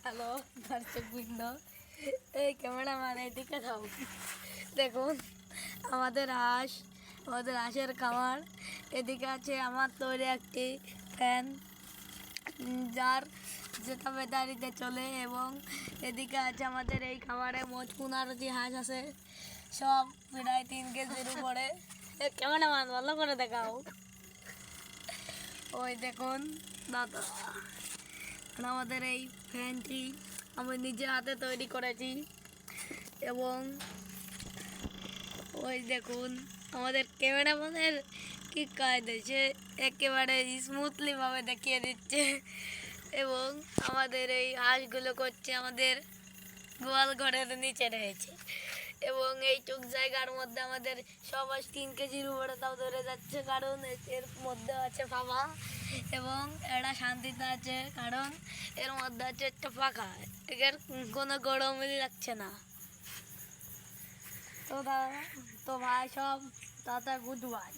Hello দর্শকবৃন্দ, এই cameraman এদিকে যাও। দেখুন আমাদের হাঁসের খামার। এদিকে আছে আমার তৈরি একটি ফ্যান, যার যেটা ব্যাটারিতে চলে, এবং এদিকে আছে আমাদের এই খামারে মোট 15টি হাঁস আছে, সব প্রায় 3 কেজির উপরে। ক্যামেরাম্যান ভালো করে দেখাও। ওই দেখুন দাদা, আমাদের এই ফ্যানটি আমি নিজে হাতে তৈরি করেছি, এবং ওই দেখুন আমাদের ক্যামেরাম্যানের কি কায়দা, সে একেবারে স্মুথলি ভাবে দেখিয়ে দিচ্ছে। এবং আমাদের এই হাঁসগুলো করছে আমাদের গোয়াল ঘরের নিচে রয়েছে, এবং এইটুক জায়গার মধ্যে আমাদের সব হাঁস 3 কেজির উপরে তাও ধরে যাচ্ছে, কারণ এর মধ্যে আছে ফাঁকা, এবং এরা শান্তিতে আছে কারণ এর মধ্যে আছে একটা পাখা, এর কোনো গরমই লাগছে না। তো ভাই সব দাদা গুড বাই।